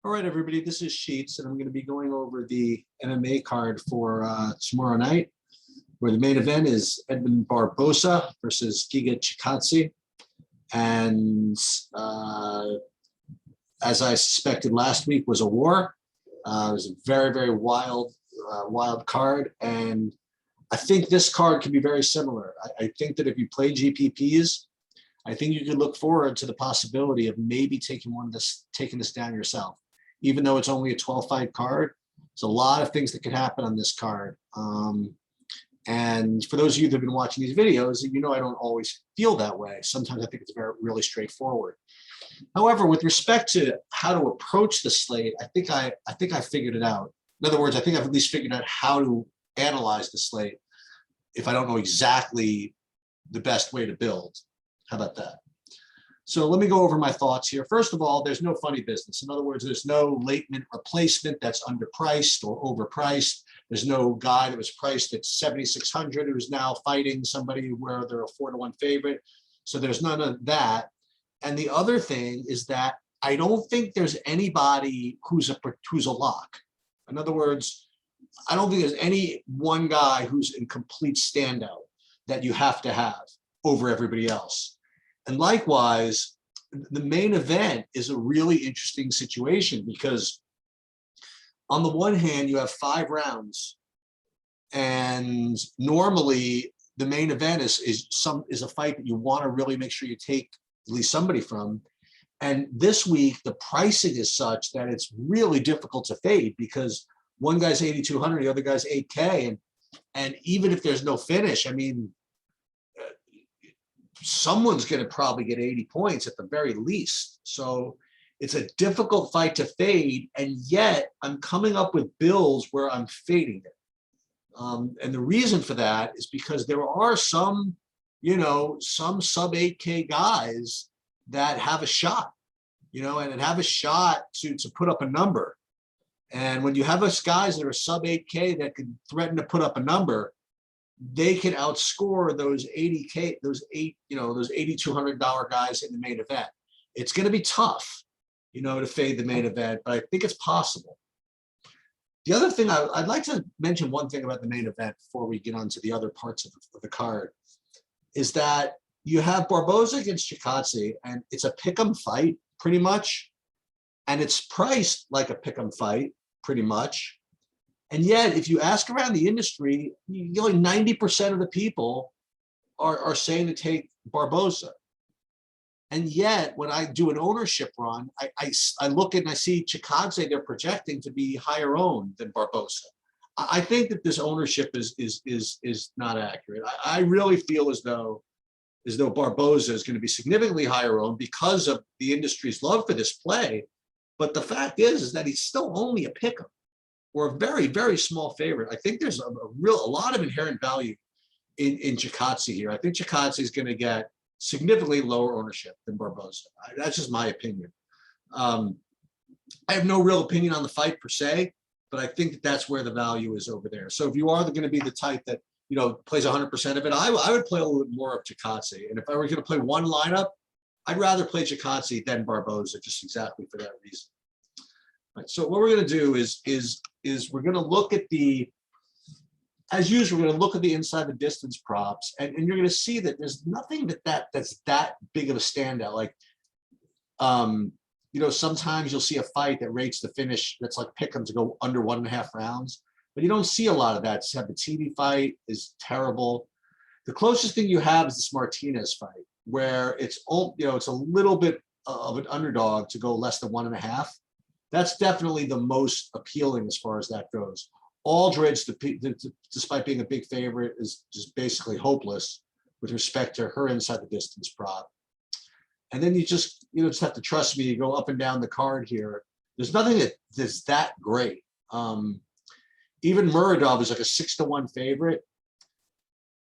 All right, everybody, this is Sheets, and I'm going to be going over the MMA card for tomorrow night, where the main event is Edmund Barboza versus Giga Chikadze. And as I suspected last week, was a war. It was a very, very wild card. And I think this card can be very similar. I think that if you play GPPs, I think you could look forward to the possibility of maybe taking this down yourself. Even though it's only a 12-fight card, there's a lot of things that could happen on this card. And for those of you that have been watching these videos, you know I don't always feel that way. Sometimes I think it's really straightforward. However, with respect to how to approach the slate, I think I figured it out. In other words, I think I've at least figured out how to analyze the slate if I don't know exactly the best way to build. How about that? So let me go over my thoughts here. First of all, there's no funny business. In other words, there's no latent replacement that's underpriced or overpriced. There's no guy that was priced at 7,600 who's now fighting somebody where they're a 4-to-1 favorite. So there's none of that. And the other thing is that I don't think there's anybody who's a lock. In other words, I don't think there's any one guy who's in complete standout that you have to have over everybody else. And likewise, the main event is a really interesting situation because on the one hand, you have 5 rounds, and normally the main event is a fight that you want to really make sure you take at least somebody from. And this week, the pricing is such that it's really difficult to fade because one guy's 8,200, the other guy's 8K, and even if there's no finish, I mean, someone's going to probably get 80 points at the very least. So it's a difficult fight to fade, and yet I'm coming up with builds where I'm fading it. And the reason for that is because there are some sub 8K guys that have a shot, and have a shot to put up a number. And when you have us guys that are sub 8K that could threaten to put up a number, they can outscore those 80K, those $8,200 guys in the main event. It's going to be tough, to fade the main event, but I think it's possible. The other thing, I'd like to mention one thing about the main event before we get on to the other parts of the card, is that you have Barboza against Chikadze, and it's a pick'em fight pretty much, and it's priced like a pick'em fight pretty much. And yet, if you ask around the industry, only 90% of the people are saying to take Barboza. And yet, when I do an ownership run, I look and I see Chikadze, they're projecting to be higher owned than Barboza. I think that this ownership is not accurate. I really feel as though Barboza is going to be significantly higher owned because of the industry's love for this play. But the fact is that he's still only a pick'em, or a very, very small favorite. I think there's a lot of inherent value in Chikadze here. I think Chikadze is going to get significantly lower ownership than Barboza. That's just my opinion. I have no real opinion on the fight per se, but I think that's where the value is over there. So if you are going to be the type that plays 100% of it, I would play a little bit more of Chikadze. And if I were going to play one lineup, I'd rather play Chikadze than Barboza, just exactly for that reason. Right, so what we're going to do is we're going to look at as usual, we're going to look at the inside the distance props, and you're going to see that there's nothing that's that big of a standout. Like, sometimes you'll see a fight that rates the finish that's like pick'em to go under 1.5 rounds, but you don't see a lot of that. Sabatini fight is terrible. The closest thing you have is this Martinez fight, where it's a little bit of an underdog to go less than 1.5. That's definitely the most appealing as far as that goes. Aldridge, despite being a big favorite, is just basically hopeless with respect to her inside the distance prop. And then you just have to trust me. You go up and down the card here. There's nothing that's that great. Even Muradov is like a 6-to-1 favorite.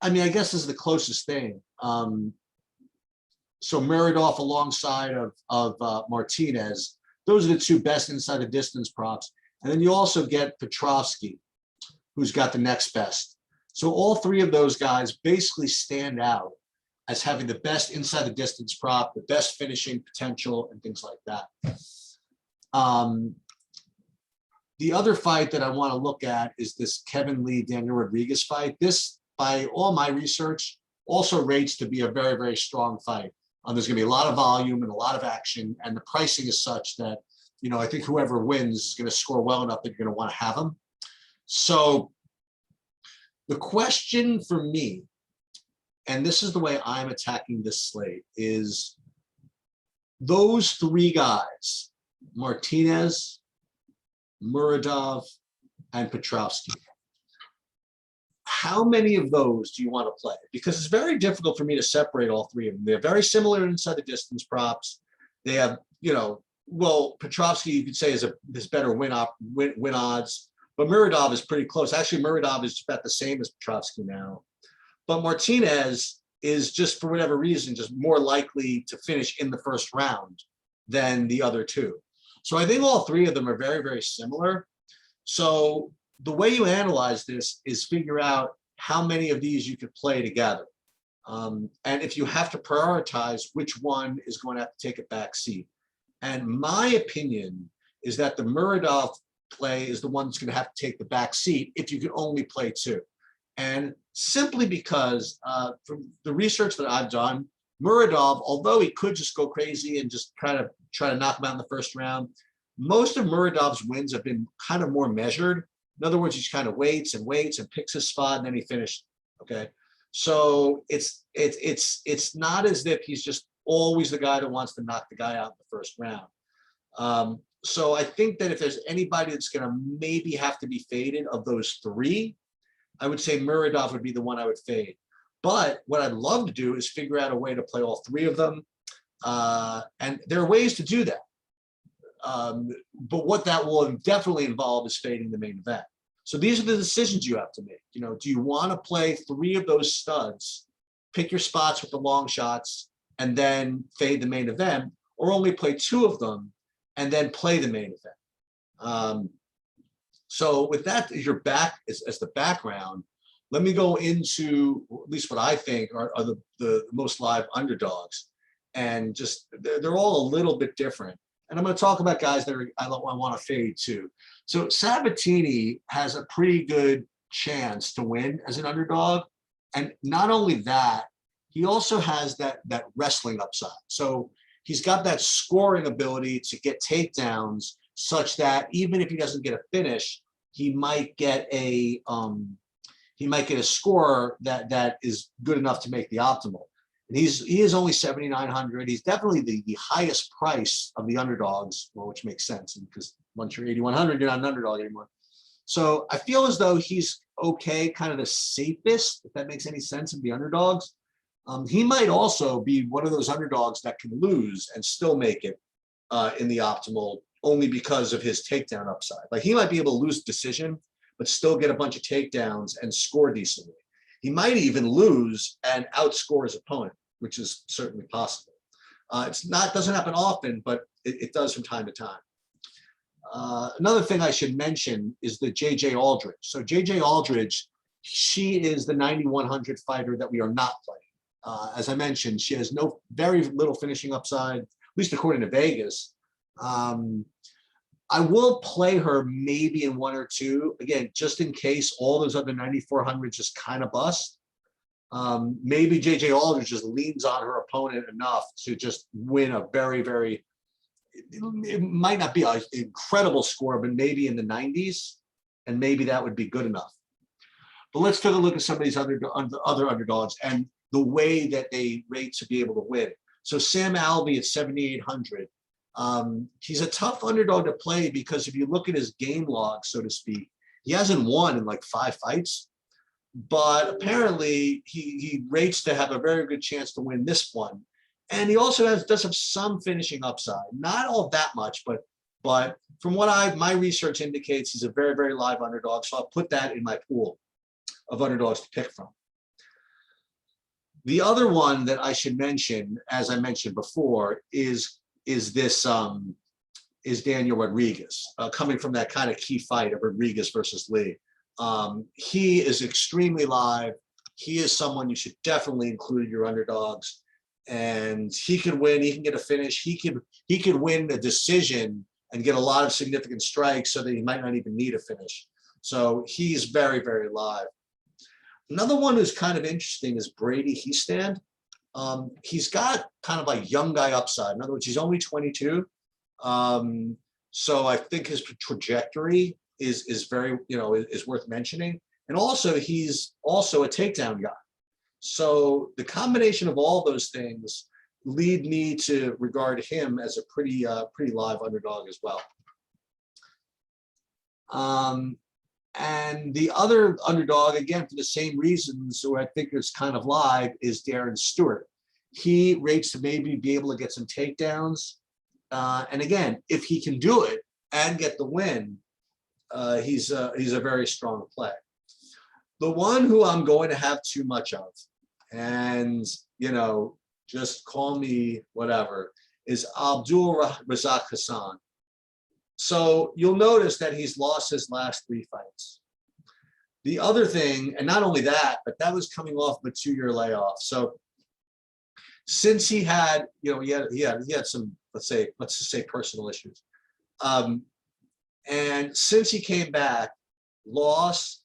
I mean, I guess this is the closest thing. So Muradov alongside of Martinez. Those are the two best inside the distance props. And then you also get Petrovsky, who's got the next best. So all 3 of those guys basically stand out as having the best inside the distance prop, the best finishing potential, and things like that. The other fight that I want to look at is this Kevin Lee, Daniel Rodriguez fight. This, by all my research, also rates to be a very, very strong fight. There's going to be a lot of volume and a lot of action, and the pricing is such that, you know, I think whoever wins is going to score well enough that you're going to want to have them. So the question for me, and this is the way I'm attacking this slate, is those three guys, Martinez, Muradov, and Petrovsky. How many of those do you want to play? Because it's very difficult for me to separate all three of them. They're very similar inside the distance props. They have, you know, well, Petrovsky, you could say, is better win odds, but Muradov is pretty close. Actually, Muradov is about the same as Petrovsky now. But Martinez is, just for whatever reason, just more likely to finish in the first round than the other two. So I think all three of them are very, very similar. So the way you analyze this is figure out how many of these you could play together. And if you have to prioritize, which one is going to have to take a back seat. And my opinion is that the Muradov play is the one that's going to have to take the back seat if you can only play two. And simply because from the research that I've done, Muradov, although he could just go crazy and just kind of try to knock him out in the first round, most of Muradov's wins have been kind of more measured. In other words, he just kind of waits and picks his spot, and then he finished. Okay, so it's not as if he's just always the guy that wants to knock the guy out in the first round. So I think that if there's anybody that's going to maybe have to be faded of those three, I would say Muradov would be the one I would fade. But what I'd love to do is figure out a way to play all three of them. And there are ways to do that. But what that will definitely involve is fading the main event. So these are the decisions you have to make. You know, do you want to play three of those studs, pick your spots with the long shots, and then fade the main event, or only play two of them and then play the main event? So with that as your as the background, let me go into at least what I think are the most live underdogs, and just they're all a little bit different. And I'm going to talk about guys that I want to fade too. So Sabatini has a pretty good chance to win as an underdog, and not only that, he also has that wrestling upside. So he's got that scoring ability to get takedowns, such that even if he doesn't get a finish, he might get a score that is good enough to make the optimal. And he is only 7,900. He's definitely the highest price of the underdogs, well, which makes sense because once you're 8,100, you're not an underdog anymore. So I feel as though he's okay, kind of the safest, if that makes any sense, of the underdogs. He might also be one of those underdogs that can lose and still make it in the optimal, only because of his takedown upside. Like, he might be able to lose decision, but still get a bunch of takedowns and score decently. He might even lose and outscore his opponent, which is certainly possible. Doesn't happen often, but it does from time to time. Another thing I should mention is the JJ Aldridge. So JJ Aldridge, she is the 9,100 fighter that we are not playing. As I mentioned, she has very little finishing upside, at least according to Vegas. I will play her maybe in one or two, again, just in case all those other 9,400s just kind of bust. Maybe JJ Aldridge just leans on her opponent enough to just win a very, very, it might not be an incredible score, but maybe in the 90s, and maybe that would be good enough. But let's take a look at some of these other underdogs and the way that they rate to be able to win. So Sam Alvey at 7,800. He's a tough underdog to play because if you look at his game log, so to speak, he hasn't won in like 5 fights, but apparently he rates to have a very good chance to win this one. And he also does have some finishing upside, not all that much, but from what my research indicates, he's a very, very live underdog. So I'll put that in my pool of underdogs to pick from. The other one that I should mention, as I mentioned before, is Daniel Rodriguez, coming from that kind of key fight of Rodriguez versus Lee. He is extremely live. He is someone you should definitely include in your underdogs, and he could win. He can get a finish. He could win a decision and get a lot of significant strikes so that he might not even need a finish. So he's very, very live. Another one who's kind of interesting is Brady Heastand. He's got kind of a young guy upside. In other words, he's only 22. So I think his trajectory is very, is worth mentioning. And also, he's also a takedown guy. So the combination of all those things lead me to regard him as a pretty live underdog as well. And the other underdog, again, for the same reasons, who I think is kind of live, is Darren Stewart. He rates to maybe be able to get some takedowns. And again, if he can do it and get the win, he's a very strong play. The one who I'm going to have too much of, and, just call me whatever, is Abdul Razak Hassan. So you'll notice that he's lost his last 3 fights. The other thing, and not only that, but that was coming off of a 2-year layoff. So since he had, he had some, let's just say personal issues. And since he came back, lost.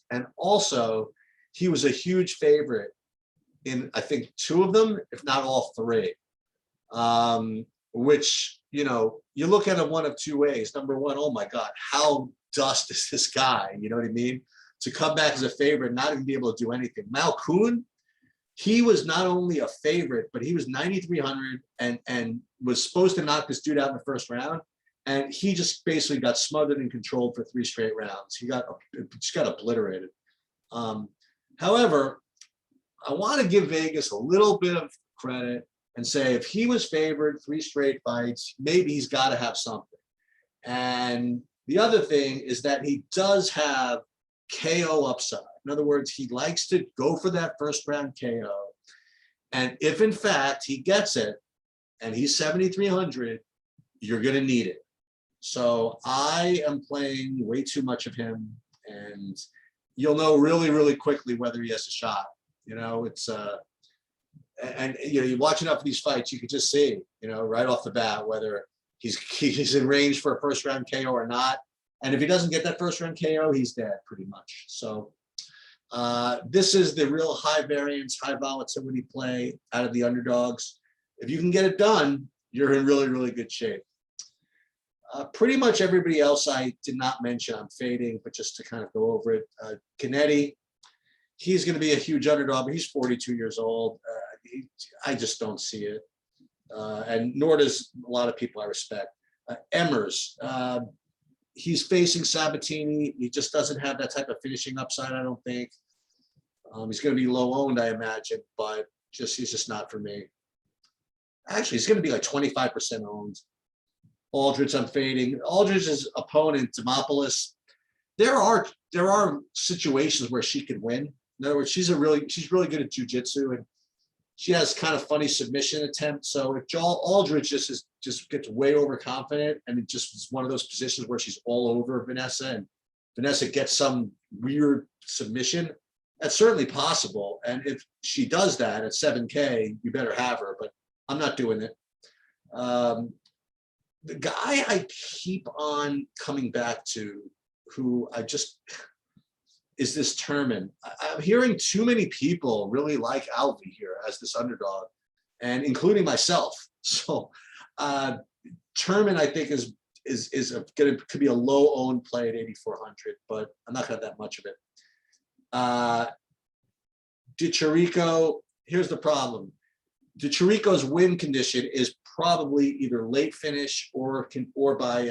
And also he was a huge favorite in, I think, 2 of them, if not all 3. Which, you look at it one of 2 ways. Number one, oh my God, how dust is this guy? You know what I mean? To come back as a favorite, not even be able to do anything. Malkoun, he was not only a favorite, but he was 9,300 and was supposed to knock this dude out in the first round. And he just basically got smothered and controlled for 3 straight rounds. He just got obliterated. However, I want to give Vegas a little bit of credit and say if he was favored 3 straight fights, maybe he's got to have something. And the other thing is that he does have KO upside. In other words, he likes to go for that first round KO. And if in fact he gets it and he's 7,300, you're going to need it. So I am playing way too much of him, and you'll know really, really quickly whether he has a shot. It's and you watch enough of these fights, you can just see, right off the bat whether he's in range for a first round KO or not. And if he doesn't get that first round KO, he's dead pretty much. So this is the real high variance, high volatility play out of the underdogs. If you can get it done, you're in really, really good shape. Pretty much everybody else I did not mention, I'm fading, but just to kind of go over it. Kennedy, he's going to be a huge underdog, but he's 42 years old. I just don't see it. And nor does a lot of people I respect. Emmers, he's facing Sabatini. He just doesn't have that type of finishing upside, I don't think. He's going to be low owned, I imagine, but he's just not for me. Actually, he's going to be like 25% owned. Aldridge, I'm fading. Aldridge's opponent, Demopoulos, there are situations where she could win. In other words, she's really good at jiu-jitsu, and she has kind of funny submission attempts. So if Aldridge just gets way overconfident, and it just is one of those positions where she's all over Vanessa, and Vanessa gets some weird submission, that's certainly possible. And if she does that at 7K, you better have her, but I'm not doing it. The guy I keep on coming back to, who is this Turman. I'm hearing too many people really like Alvey here as this underdog, and including myself. So Turman, I think, could be a low owned play at 8,400, but I'm not gonna have that much of it. DiCirico, here's the problem. DiCirico's win condition is probably either late finish or by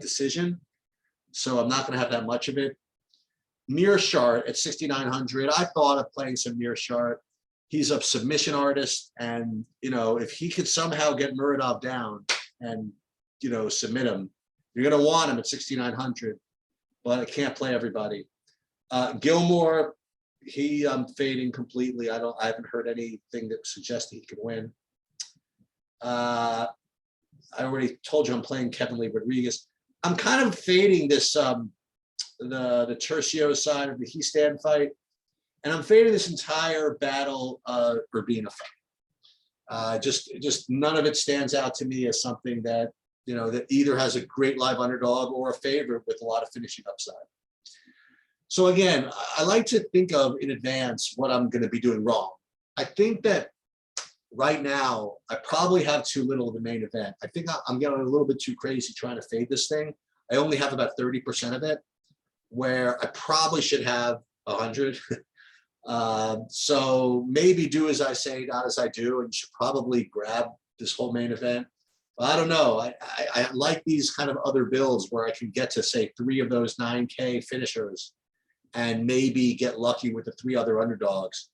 decision. So I'm not going to have that much of it. Mearshart at 6,900. I thought of playing some Mearshart. He's a submission artist, and if he could somehow get Muradov down and submit him, you're going to want him at 6,900. But I can't play everybody. Gilmore, I'm fading completely. I haven't heard anything that suggests that he could win. I already told you I'm playing Kevin Lee Rodriguez. I'm kind of fading this the Tercio side of the Heastand fight, and I'm fading this entire Battle Urbina fight. Just none of it stands out to me as something that that either has a great live underdog or a favorite with a lot of finishing upside. So again, I like to think of in advance what I'm going to be doing wrong. I think that right now, I probably have too little of the main event. I think I'm getting a little bit too crazy trying to fade this thing. I only have about 30% of it, where I probably should have 100. So maybe do as I say, not as I do, and you should probably grab this whole main event. But I don't know. I like these kind of other builds where I can get to, say, 3 of those 9K finishers and maybe get lucky with the 3 other underdogs.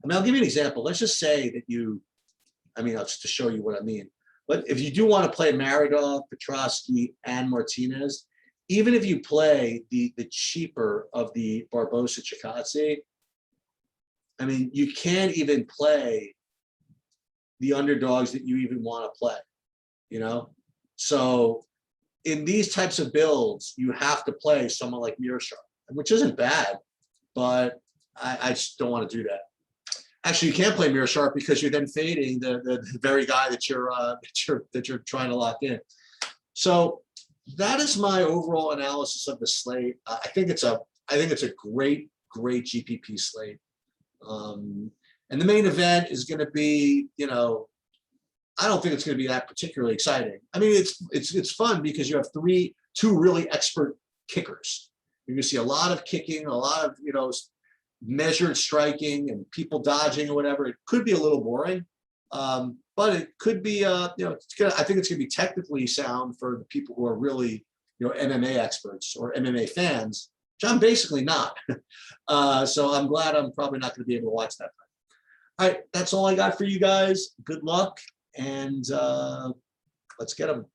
I mean, I'll give you an example. Let's just say that just to show you what I mean. But if you do want to play Maradov, Petrosky, and Martinez, even if you play the cheaper of the Barbosa Chikadze, I mean, you can't even play the underdogs that you even want to play, So in these types of builds, you have to play someone like Mearshart, which isn't bad, but I just don't want to do that. Actually, you can't play Mearshart because you're then fading the very guy that you're trying to lock in. So that is my overall analysis of the slate. I think it's a great GPP slate. And the main event is going to be, I don't think it's going to be that particularly exciting. I mean, it's fun because you have two really expert kickers. You're going to see a lot of kicking, a lot of, measured striking and people dodging or whatever. It could be a little boring, but it could be, I think it's going to be technically sound for the people who are really, MMA experts or MMA fans, which I'm basically not. So I'm glad I'm probably not going to be able to watch that. All right, that's all I got for you guys. Good luck, and let's get them.